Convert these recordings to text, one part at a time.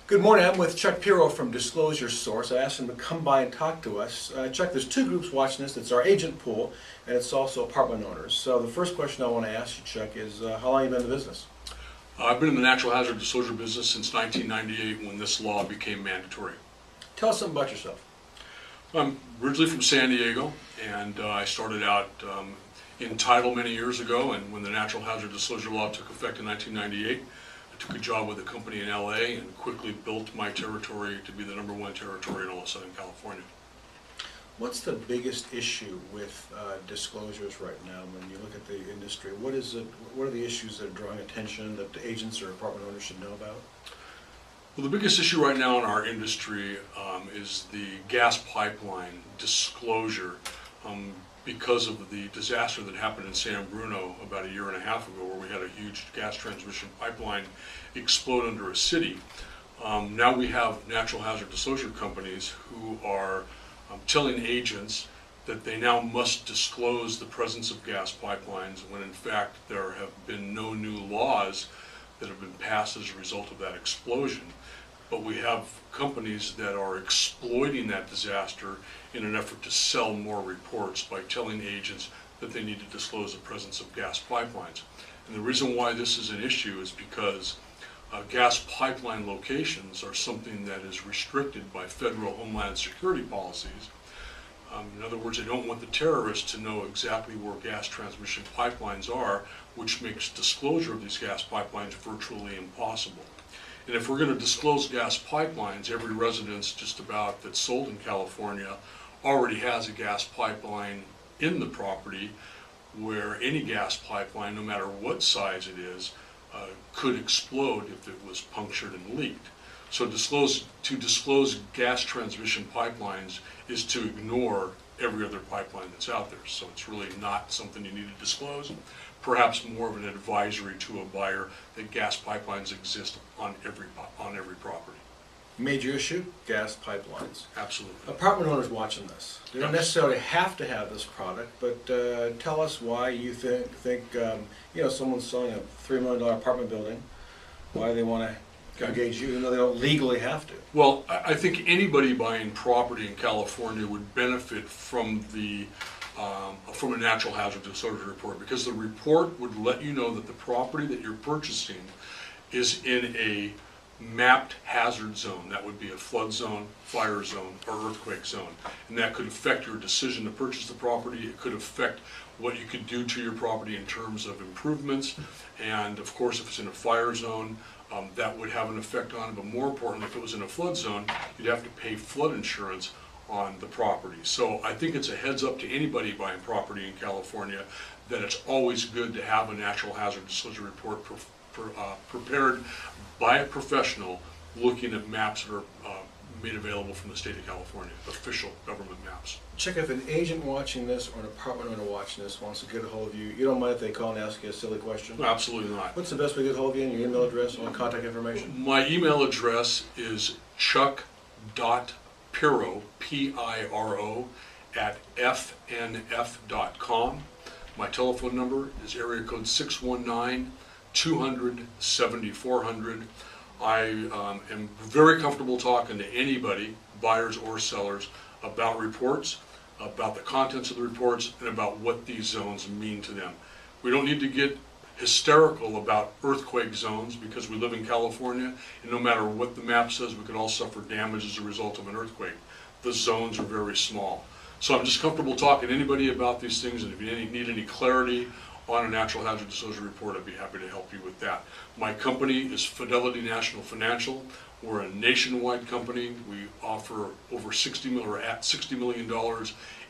Good morning, I'm with Chuck Piro from Disclosure Source. I asked him to come by and talk to us. Chuck, there's two groups watching this. It's our agent pool, and it's also apartment owners. So the first question I want to ask you, Chuck, is how long have you been in the business? I've been in the natural hazard disclosure business since 1998 when this law became mandatory. Tell us something about yourself. I'm originally from San Diego, and I started out in title many years ago, and when the natural hazard disclosure law took effect in 1998, I took a job with a company in LA and quickly built my territory to be the #1 territory in all of Southern California. What's the biggest issue with disclosures right now when you look at the industry? What are the issues that are drawing attention that the agents or apartment owners should know about? Well, the biggest issue right now in our industry is the gas pipeline disclosure because of the disaster that happened in San Bruno about a year and a half ago, where we had a huge gas transmission pipeline explode under a city. Now we have natural hazard disclosure companies who are telling agents that they now must disclose the presence of gas pipelines when in fact there have been no new laws that have been passed as a result of that explosion. But we have companies that are exploiting that disaster in an effort to sell more reports by telling agents that they need to disclose the presence of gas pipelines. And the reason why this is an issue is because gas pipeline locations are something that is restricted by federal homeland security policies. In other words, they don't want the terrorists to know exactly where gas transmission pipelines are, which makes disclosure of these gas pipelines virtually impossible. And if we're going to disclose gas pipelines, every residence just about that's sold in California already has a gas pipeline in the property, where any gas pipeline, no matter what size it is, could explode if it was punctured and leaked. So to disclose gas transmission pipelines is to ignore every other pipeline that's out there. So it's really not something you need to disclose. Perhaps more of an advisory to a buyer that gas pipelines exist on every property. Major issue, gas pipelines. Absolutely. Apartment owners watching this, they don't necessarily have to have this product, but tell us why you think someone's selling a $3 million apartment building, why they want to engage you, even though they don't legally have to. Well, I think anybody buying property in California would benefit from from a natural hazard disclosure report, because the report would let you know that the property that you're purchasing is in a mapped hazard zone. That would be a flood zone, fire zone, or earthquake zone. And that could affect your decision to purchase the property. It could affect what you could do to your property in terms of improvements. And of course, if it's in a fire zone, that would have an effect on it. But more importantly, if it was in a flood zone, you'd have to pay flood insurance on the property. So I think it's a heads up to anybody buying property in California that it's always good to have a natural hazard disclosure report prepared by a professional looking at maps that are made available from the state of California, official government maps. Check if an agent watching this or an apartment owner watching this wants to get a hold of you. You don't mind if they call and ask you a silly question? No, absolutely not. What's the best way to get a hold of you, and your email address and contact information? My email address is chuck.piro, P-I-R-O, @ fnf.com. My telephone number is area code 619-200-7400. I am very comfortable talking to anybody, buyers or sellers, about reports, about the contents of the reports, and about what these zones mean to them. We don't need to get hysterical about earthquake zones, because we live in California, and no matter what the map says, we could all suffer damage as a result of an earthquake. The zones are very small. So I'm just comfortable talking to anybody about these things, and if you need any clarity on a natural hazard disclosure report, I'd be happy to help you with that. My company is Fidelity National Financial. We're a nationwide company. We offer over $60 million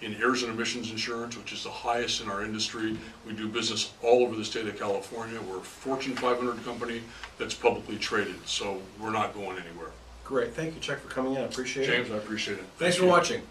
in errors and omissions insurance, which is the highest in our industry. We do business all over the state of California. We're a Fortune 500 company that's publicly traded, so we're not going anywhere. Great. Thank you, Chuck, for coming in. I appreciate it. James, I appreciate it. Thanks for watching.